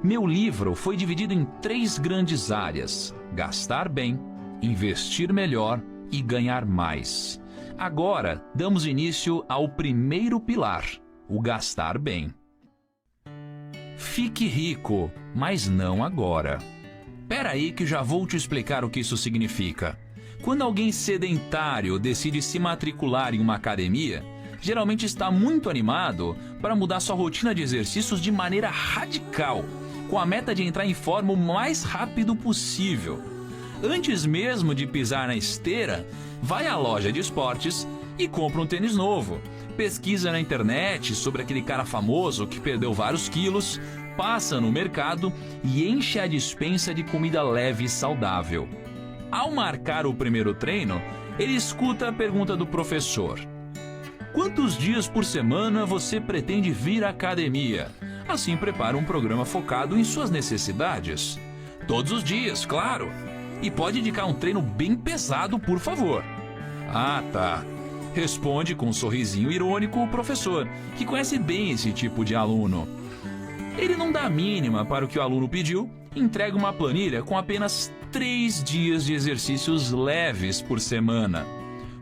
Meu livro foi dividido em 3 grandes áreas: gastar bem, investir melhor e ganhar mais. Agora, damos início ao primeiro pilar, o gastar bem. Fique rico, mas não agora. Pera aí que já vou te explicar o que isso significa. Quando alguém sedentário decide se matricular em uma academia, geralmente está muito animado para mudar sua rotina de exercícios de maneira radical, com a meta de entrar em forma o mais rápido possível. Antes mesmo de pisar na esteira, vai à loja de esportes e compra um tênis novo. Pesquisa na internet sobre aquele cara famoso que perdeu vários quilos, passa no mercado e enche a despensa de comida leve e saudável. Ao marcar o primeiro treino, ele escuta a pergunta do professor: quantos dias por semana você pretende vir à academia? Assim prepara um programa focado em suas necessidades. Todos os dias, claro. E pode indicar um treino bem pesado, por favor. Ah, tá. Responde com um sorrisinho irônico o professor, que conhece bem esse tipo de aluno. Ele não dá a mínima para o que o aluno pediu, entrega uma planilha com apenas 3 dias de exercícios leves por semana.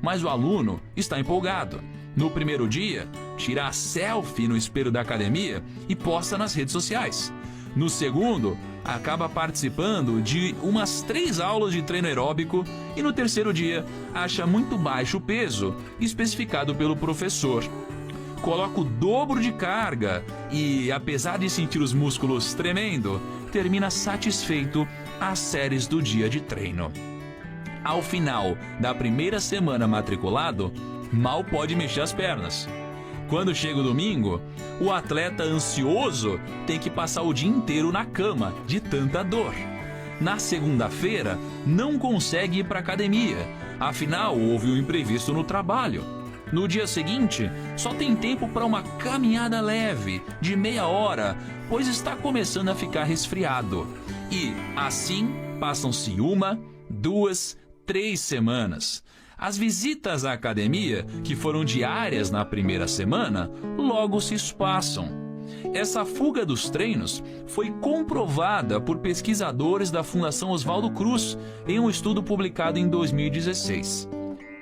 Mas o aluno está empolgado. No primeiro dia, tira a selfie no espelho da academia e posta nas redes sociais. No segundo, acaba participando de umas 3 aulas de treino aeróbico e no terceiro dia, acha muito baixo o peso especificado pelo professor. Coloca o dobro de carga e, apesar de sentir os músculos tremendo, termina satisfeito as séries do dia de treino. Ao final da primeira semana matriculado, mal pode mexer as pernas. Quando chega o domingo, o atleta ansioso tem que passar o dia inteiro na cama de tanta dor. Na segunda-feira, não consegue ir para a academia, afinal houve um imprevisto no trabalho. No dia seguinte, só tem tempo para uma caminhada leve, de meia hora, pois está começando a ficar resfriado. E, assim, passam-se 1, 2, 3 semanas. As visitas à academia, que foram diárias na primeira semana, logo se espaçam. Essa fuga dos treinos foi comprovada por pesquisadores da Fundação Oswaldo Cruz em um estudo publicado em 2016.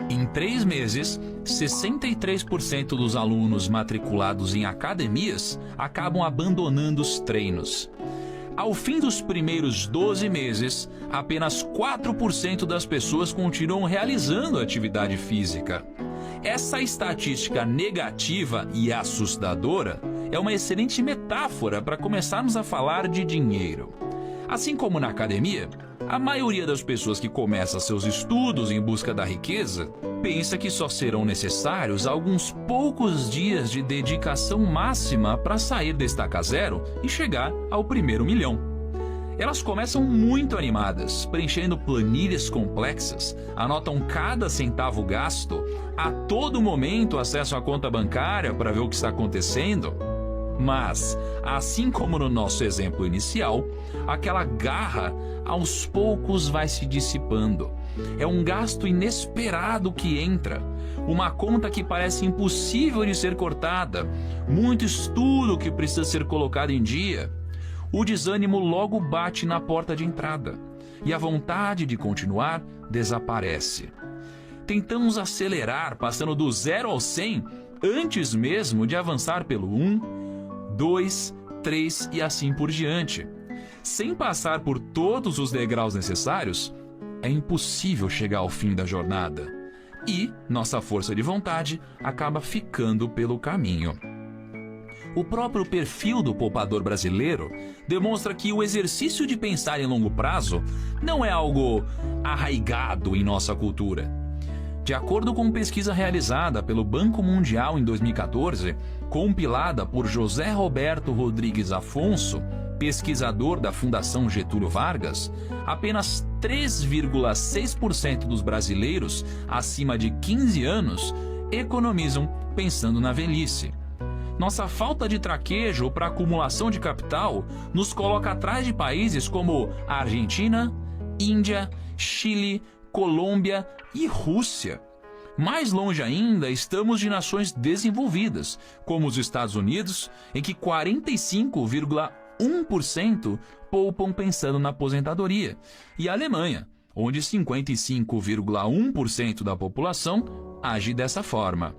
Em 3 meses, 63% dos alunos matriculados em academias acabam abandonando os treinos. Ao fim dos primeiros 12 meses, apenas 4% das pessoas continuam realizando atividade física. Essa estatística negativa e assustadora é uma excelente metáfora para começarmos a falar de dinheiro. Assim como na academia, a maioria das pessoas que começa seus estudos em busca da riqueza pensa que só serão necessários alguns poucos dias de dedicação máxima para sair da estaca zero e chegar ao primeiro milhão. Elas começam muito animadas, preenchendo planilhas complexas, anotam cada centavo gasto, a todo momento acesso à conta bancária para ver o que está acontecendo. Mas, assim como no nosso exemplo inicial, aquela garra aos poucos vai se dissipando. É um gasto inesperado que entra, uma conta que parece impossível de ser cortada, muito estudo que precisa ser colocado em dia. O desânimo logo bate na porta de entrada e a vontade de continuar desaparece. Tentamos acelerar, passando do 0 ao 100 antes mesmo de avançar pelo 1, 2, 3 e assim por diante. Sem passar por todos os degraus necessários, é impossível chegar ao fim da jornada. E nossa força de vontade acaba ficando pelo caminho. O próprio perfil do poupador brasileiro demonstra que o exercício de pensar em longo prazo não é algo arraigado em nossa cultura. De acordo com pesquisa realizada pelo Banco Mundial em 2014, compilada por José Roberto Rodrigues Afonso, pesquisador da Fundação Getúlio Vargas, apenas 3,6% dos brasileiros acima de 15 anos economizam pensando na velhice. Nossa falta de traquejo para acumulação de capital nos coloca atrás de países como a Argentina, Índia, Chile, Colômbia e Rússia. Mais longe ainda, estamos de nações desenvolvidas, como os Estados Unidos, em que 45,1% 1% poupam pensando na aposentadoria, e a Alemanha, onde 55,1% da população age dessa forma.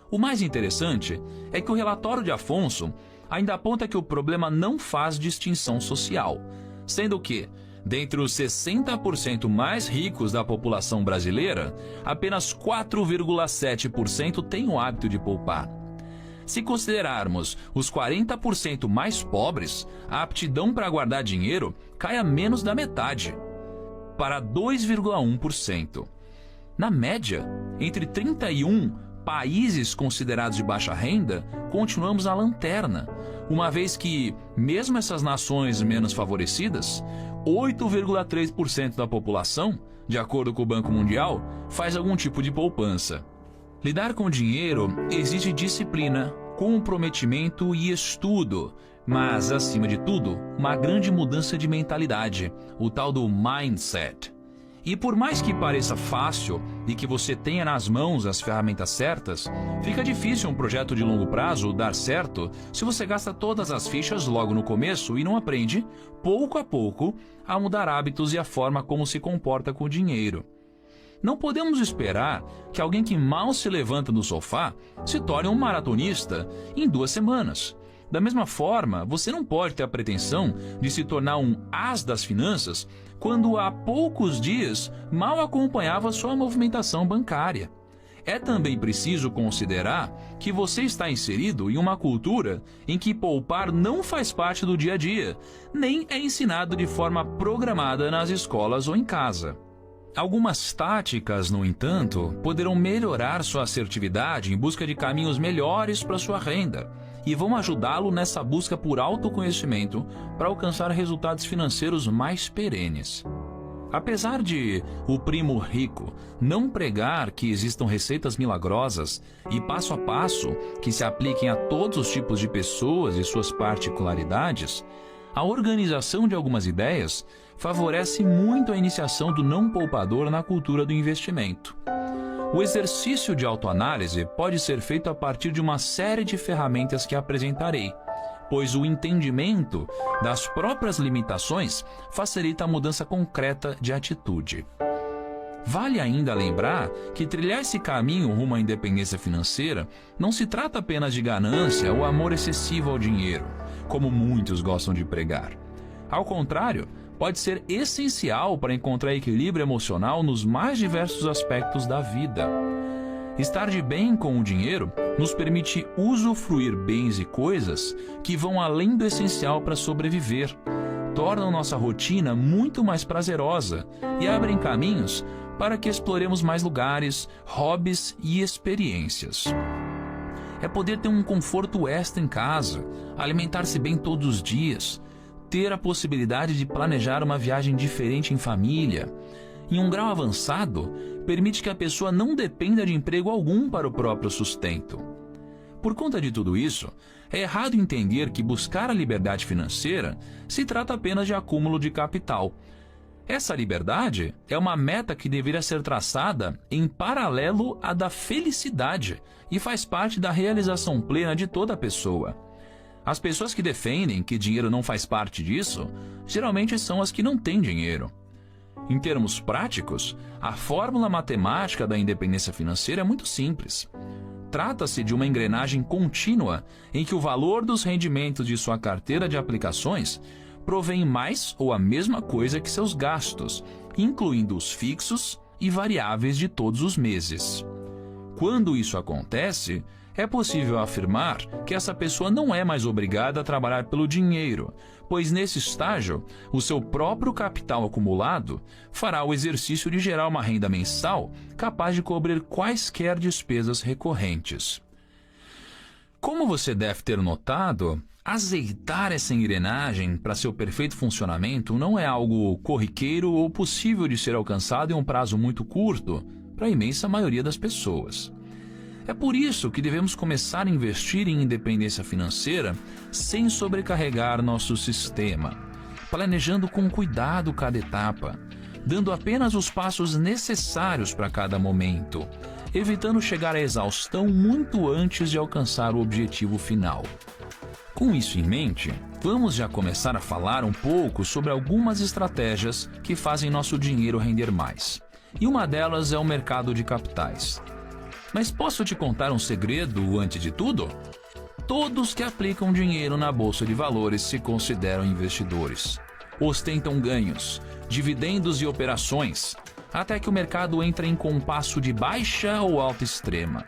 O mais interessante é que o relatório de Afonso ainda aponta que o problema não faz distinção social, sendo que, dentre os 60% mais ricos da população brasileira, apenas 4,7% têm o hábito de poupar. Se considerarmos os 40% mais pobres, a aptidão para guardar dinheiro cai a menos da metade, para 2,1%. Na média, entre 31 países considerados de baixa renda, continuamos na lanterna, uma vez que, mesmo essas nações menos favorecidas, 8,3% da população, de acordo com o Banco Mundial, faz algum tipo de poupança. Lidar com dinheiro exige disciplina, comprometimento e estudo, mas, acima de tudo, uma grande mudança de mentalidade, o tal do mindset. E por mais que pareça fácil e que você tenha nas mãos as ferramentas certas, fica difícil um projeto de longo prazo dar certo se você gasta todas as fichas logo no começo e não aprende, pouco a pouco, a mudar hábitos e a forma como se comporta com o dinheiro. Não podemos esperar que alguém que mal se levanta do sofá se torne um maratonista em 2 semanas. Da mesma forma, você não pode ter a pretensão de se tornar um as das finanças quando há poucos dias mal acompanhava sua movimentação bancária. É também preciso considerar que você está inserido em uma cultura em que poupar não faz parte do dia a dia, nem é ensinado de forma programada nas escolas ou em casa. Algumas táticas, no entanto, poderão melhorar sua assertividade em busca de caminhos melhores para sua renda e vão ajudá-lo nessa busca por autoconhecimento para alcançar resultados financeiros mais perenes. Apesar de o Primo Rico não pregar que existam receitas milagrosas e passo a passo que se apliquem a todos os tipos de pessoas e suas particularidades, a organização de algumas ideias favorece muito a iniciação do não poupador na cultura do investimento. O exercício de autoanálise pode ser feito a partir de uma série de ferramentas que apresentarei, pois o entendimento das próprias limitações facilita a mudança concreta de atitude. Vale ainda lembrar que trilhar esse caminho rumo à independência financeira não se trata apenas de ganância ou amor excessivo ao dinheiro, como muitos gostam de pregar. Ao contrário, pode ser essencial para encontrar equilíbrio emocional nos mais diversos aspectos da vida. Estar de bem com o dinheiro nos permite usufruir bens e coisas que vão além do essencial para sobreviver, tornam nossa rotina muito mais prazerosa e abrem caminhos para que exploremos mais lugares, hobbies e experiências. É poder ter um conforto extra em casa, alimentar-se bem todos os dias, ter a possibilidade de planejar uma viagem diferente em família. Em um grau avançado, permite que a pessoa não dependa de emprego algum para o próprio sustento. Por conta de tudo isso, é errado entender que buscar a liberdade financeira se trata apenas de acúmulo de capital. Essa liberdade é uma meta que deveria ser traçada em paralelo à da felicidade e faz parte da realização plena de toda pessoa. As pessoas que defendem que dinheiro não faz parte disso, geralmente são as que não têm dinheiro. Em termos práticos, a fórmula matemática da independência financeira é muito simples. Trata-se de uma engrenagem contínua em que o valor dos rendimentos de sua carteira de aplicações provém mais ou a mesma coisa que seus gastos, incluindo os fixos e variáveis de todos os meses. Quando isso acontece, é possível afirmar que essa pessoa não é mais obrigada a trabalhar pelo dinheiro, pois nesse estágio, o seu próprio capital acumulado fará o exercício de gerar uma renda mensal capaz de cobrir quaisquer despesas recorrentes. Como você deve ter notado, azeitar essa engrenagem para seu perfeito funcionamento não é algo corriqueiro ou possível de ser alcançado em um prazo muito curto para a imensa maioria das pessoas. É por isso que devemos começar a investir em independência financeira sem sobrecarregar nosso sistema, planejando com cuidado cada etapa, dando apenas os passos necessários para cada momento, evitando chegar à exaustão muito antes de alcançar o objetivo final. Com isso em mente, Vamos já começar a falar um pouco sobre algumas estratégias que fazem nosso dinheiro render mais. E uma delas é o mercado de capitais. Mas posso te contar um segredo antes de tudo? Todos que aplicam dinheiro na bolsa de valores se consideram investidores. Ostentam ganhos, dividendos e operações, até que o mercado entra em compasso de baixa ou alta extrema.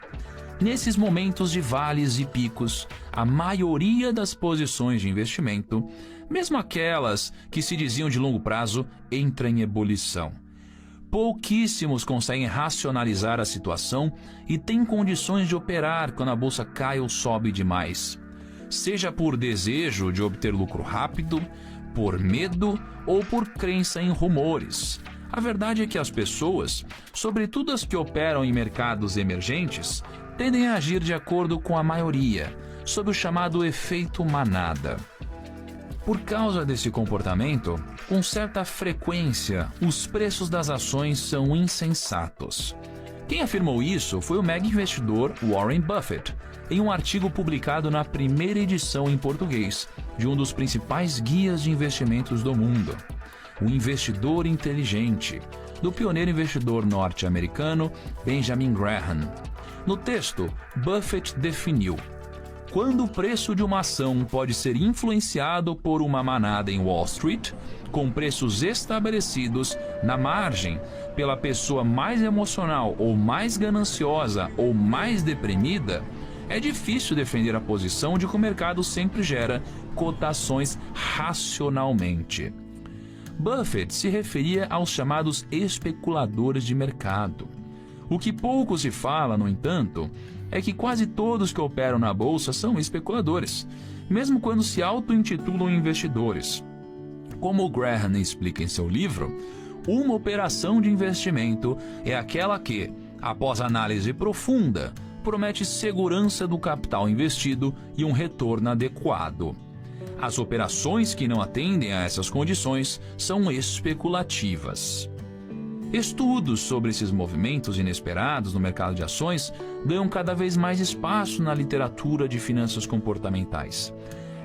Nesses momentos de vales e picos, a maioria das posições de investimento, mesmo aquelas que se diziam de longo prazo, entra em ebulição. Pouquíssimos conseguem racionalizar a situação e têm condições de operar quando a bolsa cai ou sobe demais. Seja por desejo de obter lucro rápido, por medo ou por crença em rumores. A verdade é que as pessoas, sobretudo as que operam em mercados emergentes, tendem a agir de acordo com a maioria, sob o chamado efeito manada. Por causa desse comportamento, com certa frequência, os preços das ações são insensatos. Quem afirmou isso foi o mega investidor Warren Buffett, em um artigo publicado na primeira edição em português de um dos principais guias de investimentos do mundo, O Investidor Inteligente, do pioneiro investidor norte-americano Benjamin Graham. No texto, Buffett definiu: quando o preço de uma ação pode ser influenciado por uma manada em Wall Street, com preços estabelecidos na margem pela pessoa mais emocional ou mais gananciosa ou mais deprimida, é difícil defender a posição de que o mercado sempre gera cotações racionalmente. Buffett se referia aos chamados especuladores de mercado. O que pouco se fala, no entanto, é que quase todos que operam na bolsa são especuladores, mesmo quando se auto-intitulam investidores. Como Graham explica em seu livro, uma operação de investimento é aquela que, após análise profunda, promete segurança do capital investido e um retorno adequado. As operações que não atendem a essas condições são especulativas. Estudos sobre esses movimentos inesperados no mercado de ações ganham cada vez mais espaço na literatura de finanças comportamentais.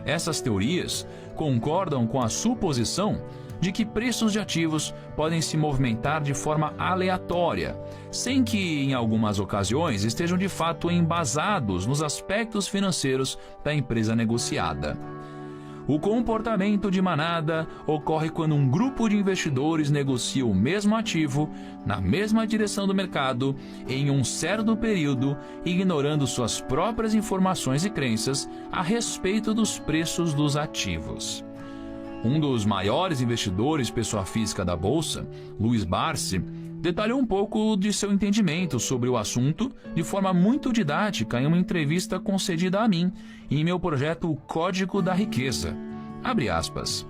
Essas teorias concordam com a suposição de que preços de ativos podem se movimentar de forma aleatória, sem que, em algumas ocasiões, estejam de fato embasados nos aspectos financeiros da empresa negociada. O comportamento de manada ocorre quando um grupo de investidores negocia o mesmo ativo na mesma direção do mercado em um certo período, ignorando suas próprias informações e crenças a respeito dos preços dos ativos. Um dos maiores investidores pessoa física da bolsa, Louis Barsi, detalhou um pouco de seu entendimento sobre o assunto de forma muito didática em uma entrevista concedida a mim em meu projeto O Código da Riqueza. Abre aspas.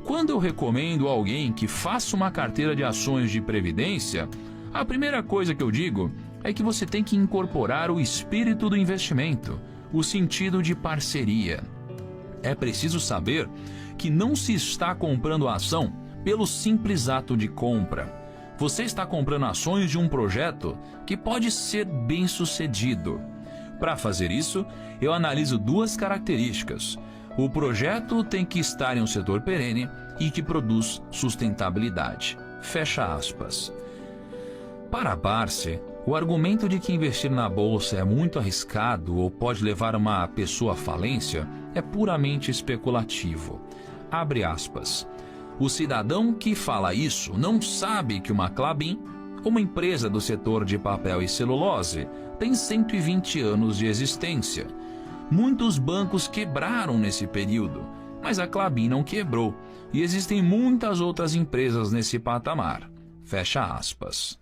Quando eu recomendo a alguém que faça uma carteira de ações de previdência, a primeira coisa que eu digo é que você tem que incorporar o espírito do investimento, o sentido de parceria. É preciso saber que não se está comprando a ação pelo simples ato de compra. Você está comprando ações de um projeto que pode ser bem-sucedido. Para fazer isso, eu analiso duas características. O projeto tem que estar em um setor perene e que produz sustentabilidade. Fecha aspas. Para Barsi, o argumento de que investir na bolsa é muito arriscado ou pode levar uma pessoa à falência é puramente especulativo. Abre aspas. O cidadão que fala isso não sabe que uma Klabin, uma empresa do setor de papel e celulose, tem 120 anos de existência. Muitos bancos quebraram nesse período, mas a Klabin não quebrou e existem muitas outras empresas nesse patamar. Fecha aspas.